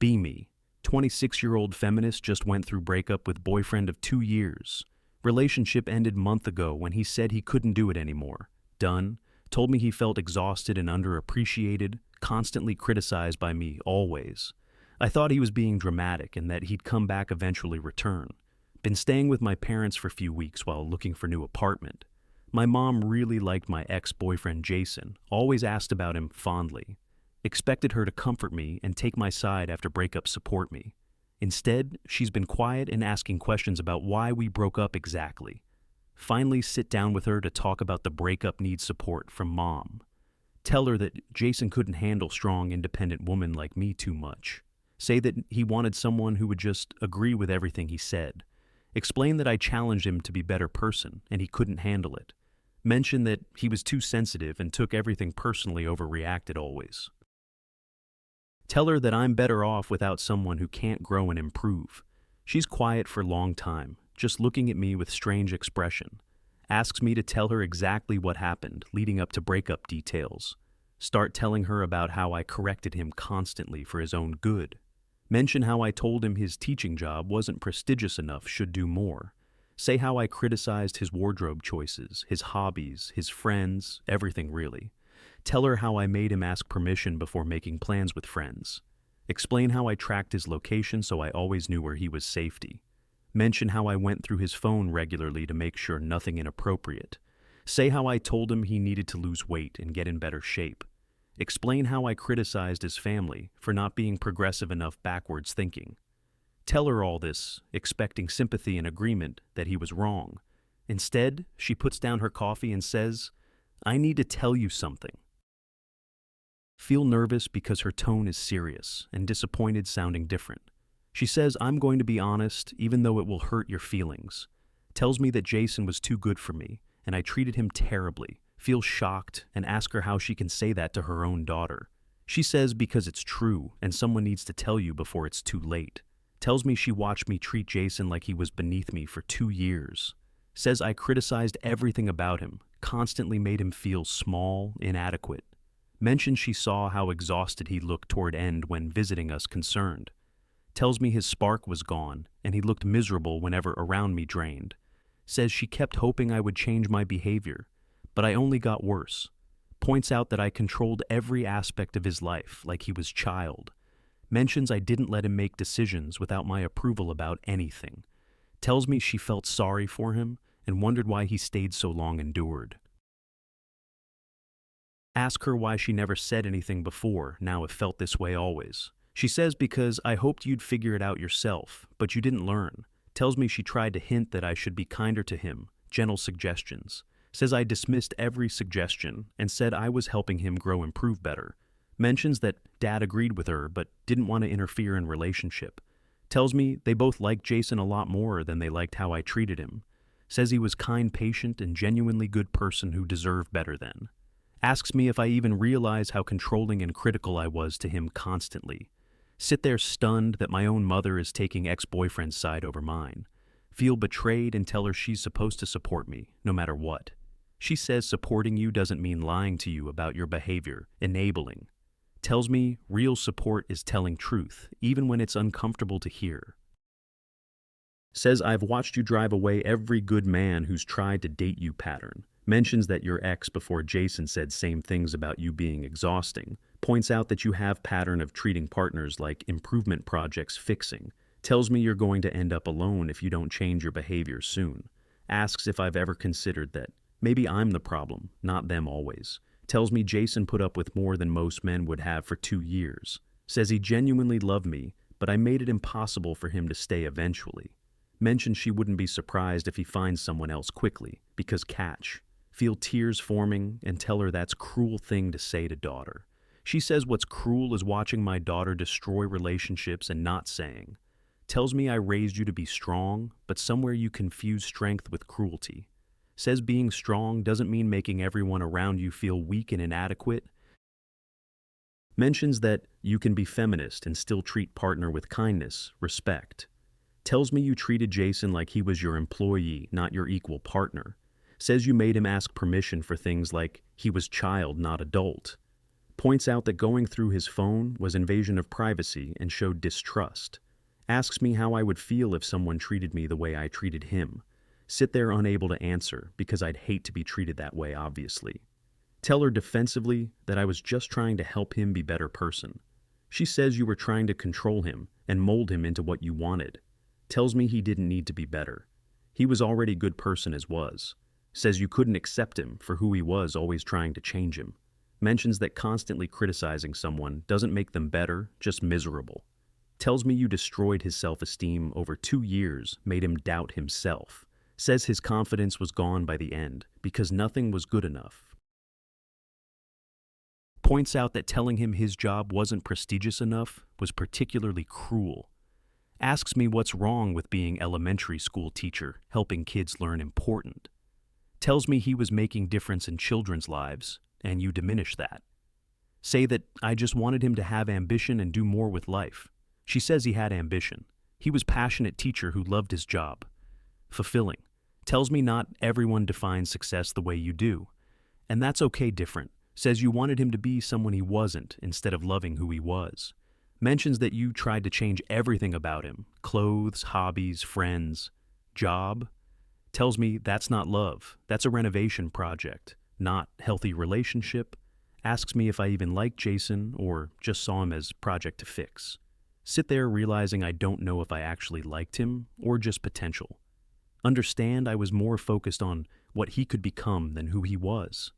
Be me. 26-year-old feminist just went through breakup with boyfriend of 2 years. Relationship ended month ago when he said he couldn't do it anymore. Done. Told me he felt exhausted and underappreciated, constantly criticized by me, always. I thought he was being dramatic and that he'd come back eventually return. Been staying with my parents for a few weeks while looking for new apartment. My mom really liked my ex-boyfriend Jason, always asked about him fondly. Expected her to comfort me and take my side after breakup support me. Instead, she's been quiet and asking questions about why we broke up exactly. Finally sit down with her to talk about the breakup needs support from mom. Tell her that Jason couldn't handle strong, independent woman like me too much. Say that he wanted someone who would just agree with everything he said. Explain that I challenged him to be a better person and he couldn't handle it. Mention that he was too sensitive and took everything personally, overreacted always. Tell her that I'm better off without someone who can't grow and improve. She's quiet for a long time, just looking at me with strange expression. Asks me to tell her exactly what happened, leading up to breakup details. Start telling her about how I corrected him constantly for his own good. Mention how I told him his teaching job wasn't prestigious enough, should do more. Say how I criticized his wardrobe choices, his hobbies, his friends, everything really. Tell her how I made him ask permission before making plans with friends. Explain how I tracked his location so I always knew where he was safety. Mention how I went through his phone regularly to make sure nothing inappropriate. Say how I told him he needed to lose weight and get in better shape. Explain how I criticized his family for not being progressive enough backwards thinking. Tell her all this, expecting sympathy and agreement that he was wrong. Instead, she puts down her coffee and says, "I need to tell you something." Feel nervous because her tone is serious and disappointed, sounding different. She says, "I'm going to be honest, even though it will hurt your feelings." Tells me that Jason was too good for me, and I treated him terribly. Feels shocked and ask her how she can say that to her own daughter. She says because it's true and someone needs to tell you before it's too late. Tells me she watched me treat Jason like he was beneath me for 2 years. Says I criticized everything about him, constantly made him feel small, inadequate. Mentions she saw how exhausted he looked toward end when visiting us, concerned. Tells me his spark was gone and he looked miserable whenever around me, drained. Says she kept hoping I would change my behavior, but I only got worse. Points out that I controlled every aspect of his life like he was child. Mentions I didn't let him make decisions without my approval about anything. Tells me she felt sorry for him and wondered why he stayed so long, endured. Ask her why she never said anything before, now if felt this way always. She says because I hoped you'd figure it out yourself, but you didn't learn. Tells me she tried to hint that I should be kinder to him, gentle suggestions. Says I dismissed every suggestion and said I was helping him grow, improve better. Mentions that dad agreed with her but didn't want to interfere in relationship. Tells me they both liked Jason a lot more than they liked how I treated him. Says he was kind, patient, and genuinely good person who deserved better than. Asks me if I even realize how controlling and critical I was to him constantly. Sit there stunned that my own mother is taking ex-boyfriend's side over mine. Feel betrayed and tell her she's supposed to support me, no matter what. She says supporting you doesn't mean lying to you about your behavior, enabling. Tells me real support is telling truth, even when it's uncomfortable to hear. Says I've watched you drive away every good man who's tried to date you pattern. Mentions that your ex before Jason said same things about you being exhausting. Points out that you have pattern of treating partners like improvement projects, fixing. Tells me you're going to end up alone if you don't change your behavior soon. Asks if I've ever considered that maybe I'm the problem, not them always. Tells me Jason put up with more than most men would have for 2 years. Says he genuinely loved me, but I made it impossible for him to stay eventually. Mentions she wouldn't be surprised if he finds someone else quickly, because catch. Feel tears forming and tell her that's cruel thing to say to daughter. She says what's cruel is watching my daughter destroy relationships and not saying. Tells me I raised you to be strong, but somewhere you confuse strength with cruelty. Says being strong doesn't mean making everyone around you feel weak and inadequate. Mentions that you can be feminist and still treat partner with kindness, respect. Tells me you treated Jason like he was your employee, not your equal partner. Says you made him ask permission for things like he was child, not adult. Points out that going through his phone was invasion of privacy and showed distrust. Asks me how I would feel if someone treated me the way I treated him. Sit there unable to answer because I'd hate to be treated that way, obviously. Tell her defensively that I was just trying to help him be a better person. She says you were trying to control him and mold him into what you wanted. Tells me he didn't need to be better. He was already a good person as was. Says you couldn't accept him for who he was, always trying to change him. Mentions that constantly criticizing someone doesn't make them better, just miserable. Tells me you destroyed his self-esteem over 2 years, made him doubt himself. Says his confidence was gone by the end because nothing was good enough. Points out that telling him his job wasn't prestigious enough was particularly cruel. Asks me what's wrong with being elementary school teacher, helping kids learn important. Tells me he was making difference in children's lives, and you diminish that. Say that I just wanted him to have ambition and do more with life. She says he had ambition. He was a passionate teacher who loved his job. Fulfilling. Tells me not everyone defines success the way you do. And that's okay different. Says you wanted him to be someone he wasn't instead of loving who he was. Mentions that you tried to change everything about him. Clothes, hobbies, friends, job. Tells me that's not love. That's a renovation project, not healthy relationship. Asks me if I even liked Jason or just saw him as project to fix. Sit there realizing I don't know if I actually liked him or just potential. Understand I was more focused on what he could become than who he was.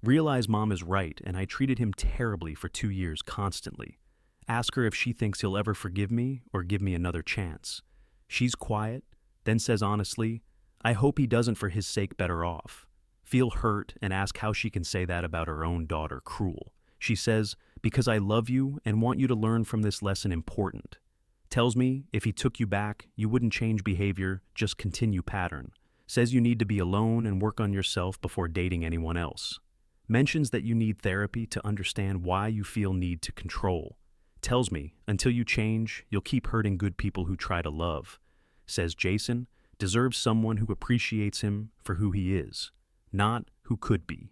Realize mom is right and I treated him terribly for 2 years constantly. Ask her if she thinks he'll ever forgive me or give me another chance. She's quiet, then says honestly, I hope he doesn't for his sake better off. Feel hurt and ask how she can say that about her own daughter, cruel. She says, because I love you and want you to learn from this lesson important. Tells me if he took you back, you wouldn't change behavior, just continue pattern. Says you need to be alone and work on yourself before dating anyone else. Mentions that you need therapy to understand why you feel need to control. Tells me, until you change, you'll keep hurting good people who try to love. Says Jason deserves someone who appreciates him for who he is, not who could be.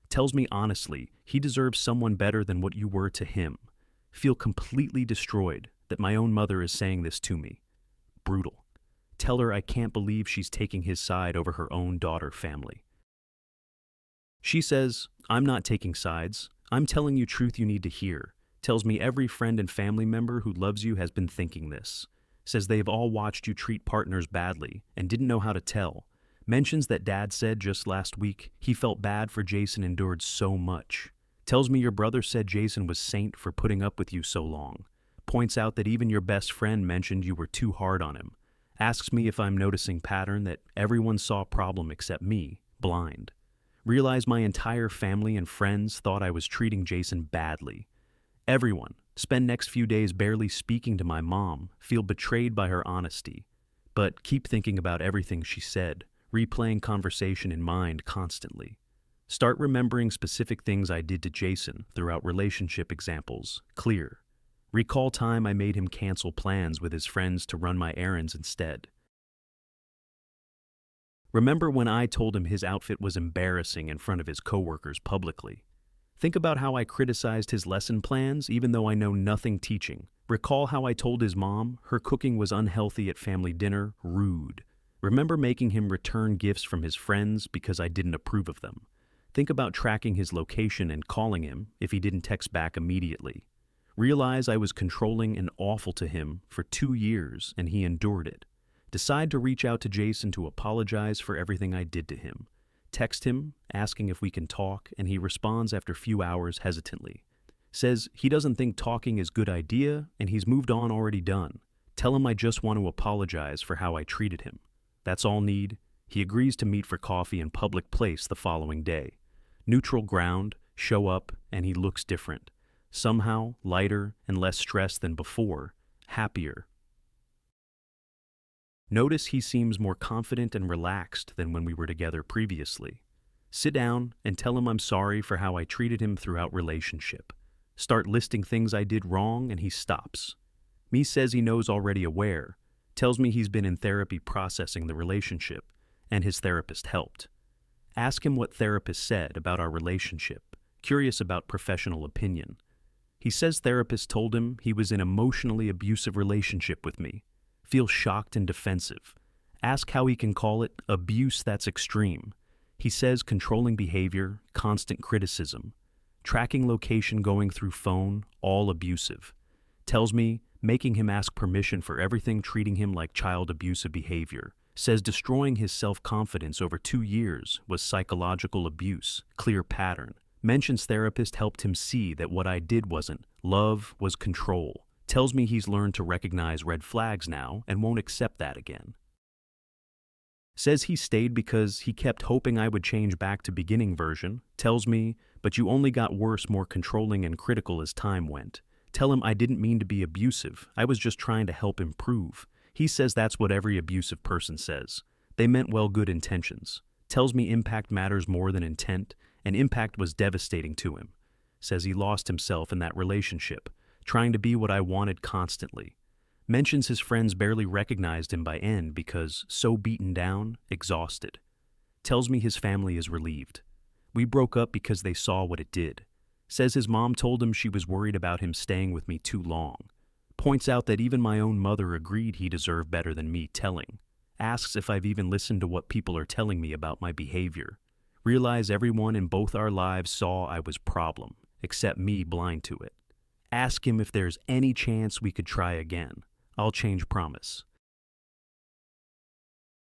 Tells me honestly, he deserves someone better than what you were to him. Feel completely destroyed that my own mother is saying this to me. Brutal. Tell her I can't believe she's taking his side over her own daughter family. She says, I'm not taking sides. I'm telling you truth you need to hear. Tells me every friend and family member who loves you has been thinking this. Says they've all watched you treat partners badly and didn't know how to tell. Mentions that dad said just last week he felt bad for Jason endured so much. Tells me your brother said Jason was saint for putting up with you so long. Points out that even your best friend mentioned you were too hard on him. Asks me if I'm noticing pattern that everyone saw problem except me, blind. Realize my entire family and friends thought I was treating Jason badly. Everyone. Spend next few days barely speaking to my mom, feel betrayed by her honesty. But keep thinking about everything she said, replaying conversation in mind constantly. Start remembering specific things I did to Jason throughout relationship examples, clear. Recall time I made him cancel plans with his friends to run my errands instead. Remember when I told him his outfit was embarrassing in front of his coworkers publicly. Think about how I criticized his lesson plans even though I know nothing teaching. Recall how I told his mom her cooking was unhealthy at family dinner, rude. Remember making him return gifts from his friends because I didn't approve of them. Think about tracking his location and calling him if he didn't text back immediately. Realize I was controlling and awful to him for 2 years and he endured it. Decide to reach out to Jason to apologize for everything I did to him. Text him, asking if we can talk, and he responds after a few hours hesitantly. Says he doesn't think talking is a good idea, and he's moved on already done. Tell him I just want to apologize for how I treated him. That's all need. He agrees to meet for coffee in public place the following day. Neutral ground, show up, and he looks different. Somehow lighter and less stressed than before, happier. Notice he seems more confident and relaxed than when we were together previously. Sit down and tell him I'm sorry for how I treated him throughout relationship. Start listing things I did wrong and he stops. Me says he knows already aware, tells me he's been in therapy processing the relationship, and his therapist helped. Ask him what therapist said about our relationship. curious about professional opinion. He says therapist told him he was in an emotionally abusive relationship with me. Feels shocked and defensive. Ask how he can call it abuse that's extreme. He says controlling behavior, constant criticism. Tracking location going through phone, all abusive. Tells me making him ask permission for everything, treating him like child abusive behavior. Says destroying his self-confidence over 2 years was psychological abuse, clear pattern. Mentions therapist helped him see that what I did wasn't love, was control. Tells me he's learned to recognize red flags now and won't accept that again. Says he stayed because he kept hoping I would change back to beginning version. Tells me, but you only got worse, more controlling and critical as time went. Tell him I didn't mean to be abusive. I was just trying to help improve. He says that's what every abusive person says. They meant well, good intentions. Tells me impact matters more than intent, and impact was devastating to him. Says he lost himself in that relationship, trying to be what I wanted constantly. Mentions his friends barely recognized him by end because so beaten down, exhausted. Tells me his family is relieved. We broke up because they saw what it did. Says his mom told him she was worried about him staying with me too long. Points out that even my own mother agreed he deserved better than me telling. Asks if I've even listened to what people are telling me about my behavior. Realize everyone in both our lives saw I was problem, except me blind to it. Ask him if there's any chance we could try again. I'll change, promise.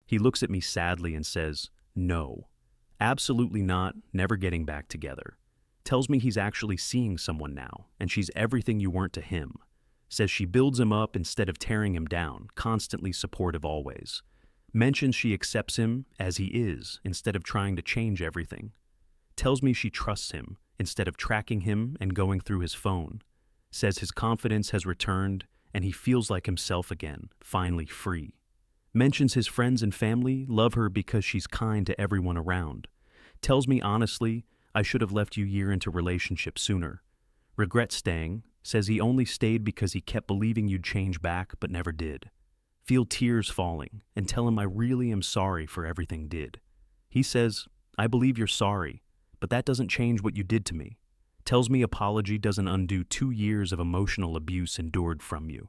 He looks at me sadly and says, no. Absolutely not, never getting back together. Tells me he's actually seeing someone now, and she's everything you weren't to him. Says she builds him up instead of tearing him down, constantly supportive always. Mentions she accepts him as he is instead of trying to change everything. Tells me she trusts him instead of tracking him and going through his phone. Says his confidence has returned and he feels like himself again, finally free. Mentions his friends and family love her because she's kind to everyone around. Tells me honestly, I should have left you a year into relationship sooner. Regrets staying, says he only stayed because he kept believing you'd change back but never did. Feel tears falling and tell him I really am sorry for everything did. He says, I believe you're sorry, but that doesn't change what you did to me. Tells me apology doesn't undo 2 years of emotional abuse endured from you.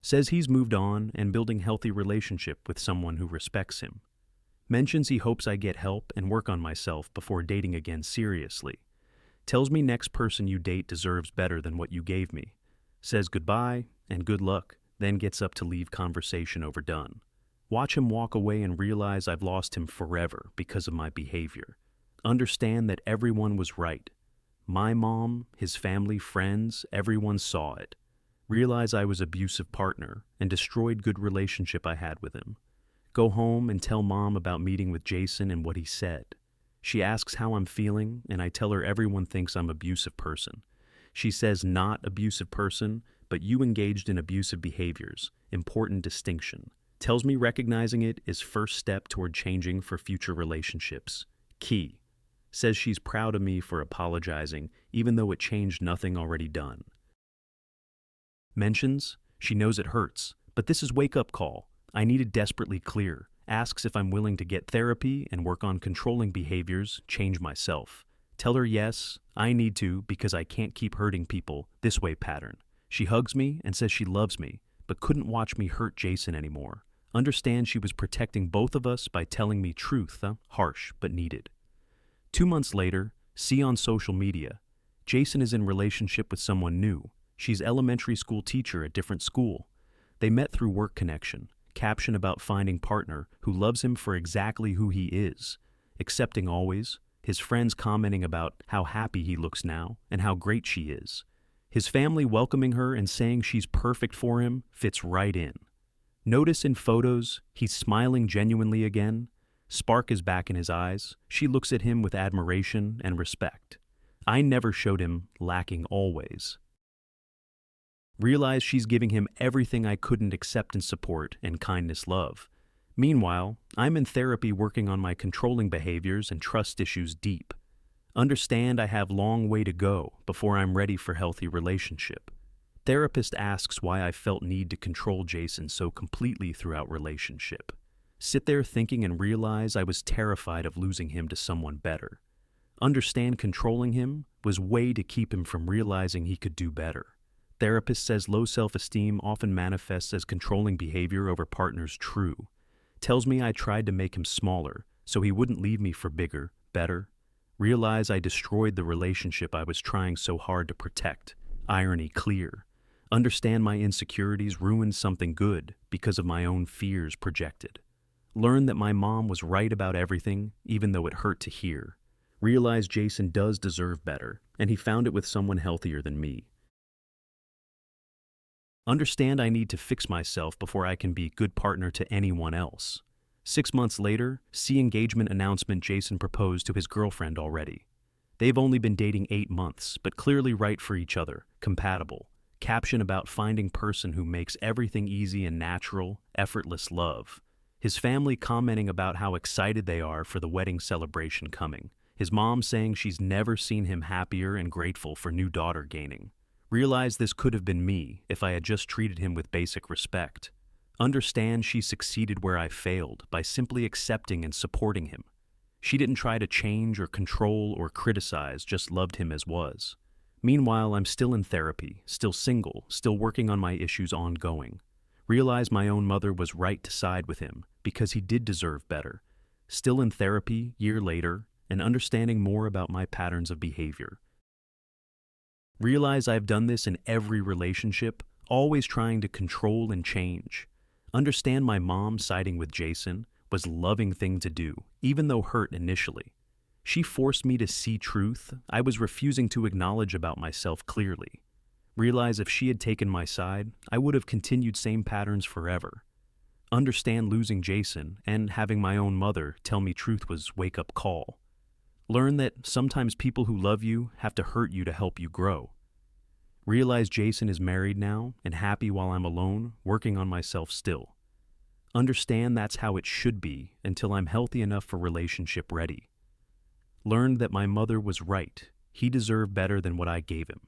Says he's moved on and building healthy relationship with someone who respects him. Mentions he hopes I get help and work on myself before dating again seriously. Tells me next person you date deserves better than what you gave me. Says goodbye and good luck, then gets up to leave conversation overdone. Watch him walk away and realize I've lost him forever because of my behavior. Understand that everyone was right. My mom, his family, friends, everyone saw it. Realize I was an abusive partner and destroyed good relationship I had with him. Go home and tell mom about meeting with Jason and what he said. She asks how I'm feeling and I tell her everyone thinks I'm an abusive person. She says not abusive person, but you engaged in abusive behaviors. Important distinction. Tells me recognizing it is first step toward changing for future relationships. Key. Says she's proud of me for apologizing even though it changed nothing already done. Mentions she knows it hurts, but this is wake-up call. I need it desperately clear. Asks if I'm willing to get therapy and work on controlling behaviors, change myself. Tell her yes, I need to because I can't keep hurting people this way pattern. She hugs me and says she loves me, but couldn't watch me hurt Jason anymore. Understand she was protecting both of us by telling me truth, harsh but needed. 2 months later, see on social media, Jason is in relationship with someone new. She's elementary school teacher at different school. They met through work connection. Caption about finding partner who loves him for exactly who he is. Accepting always. His friends commenting about how happy he looks now and how great she is. His family welcoming her and saying she's perfect for him fits right in. Notice in photos, he's smiling genuinely again. Spark is back in his eyes. She looks at him with admiration and respect. I never showed him lacking always. Realize she's giving him everything I couldn't accept and support and kindness love. Meanwhile, I'm in therapy working on my controlling behaviors and trust issues deep. Understand I have long way to go before I'm ready for healthy relationship. Therapist asks why I felt need to control Jason so completely throughout relationship. Sit there thinking and realize I was terrified of losing him to someone better. Understand controlling him was way to keep him from realizing he could do better. Therapist says low self-esteem often manifests as controlling behavior over partners. True. Tells me I tried to make him smaller so he wouldn't leave me for bigger, better. Realize I destroyed the relationship I was trying so hard to protect. Irony clear. Understand my insecurities ruined something good because of my own fears projected. Learn that my mom was right about everything, even though it hurt to hear. Realize Jason does deserve better, and he found it with someone healthier than me. Understand I need to fix myself before I can be a good partner to anyone else. 6 months later, see engagement announcement. Jason proposed to his girlfriend already. They've only been dating 8 months, but clearly right for each other, compatible. Caption about finding person who makes everything easy and natural, effortless love. His family commenting about how excited they are for the wedding celebration coming. His mom saying she's never seen him happier and grateful for new daughter gaining. Realize this could have been me if I had just treated him with basic respect. Understand she succeeded where I failed by simply accepting and supporting him. She didn't try to change or control or criticize, just loved him as was. Meanwhile, I'm still in therapy, still single, still working on my issues ongoing. Realize my own mother was right to side with him because he did deserve better. Still in therapy, year later, and understanding more about my patterns of behavior. Realize I've done this in every relationship, always trying to control and change. Understand my mom siding with Jason was a loving thing to do, even though hurt initially. She forced me to see truth I was refusing to acknowledge about myself clearly. Realize if she had taken my side, I would have continued same patterns forever. Understand losing Jason and having my own mother tell me truth was wake-up call. Learn that sometimes people who love you have to hurt you to help you grow. Realize Jason is married now and happy while I'm alone, working on myself still. Understand that's how it should be until I'm healthy enough for relationship ready. Learned that my mother was right. He deserved better than what I gave him.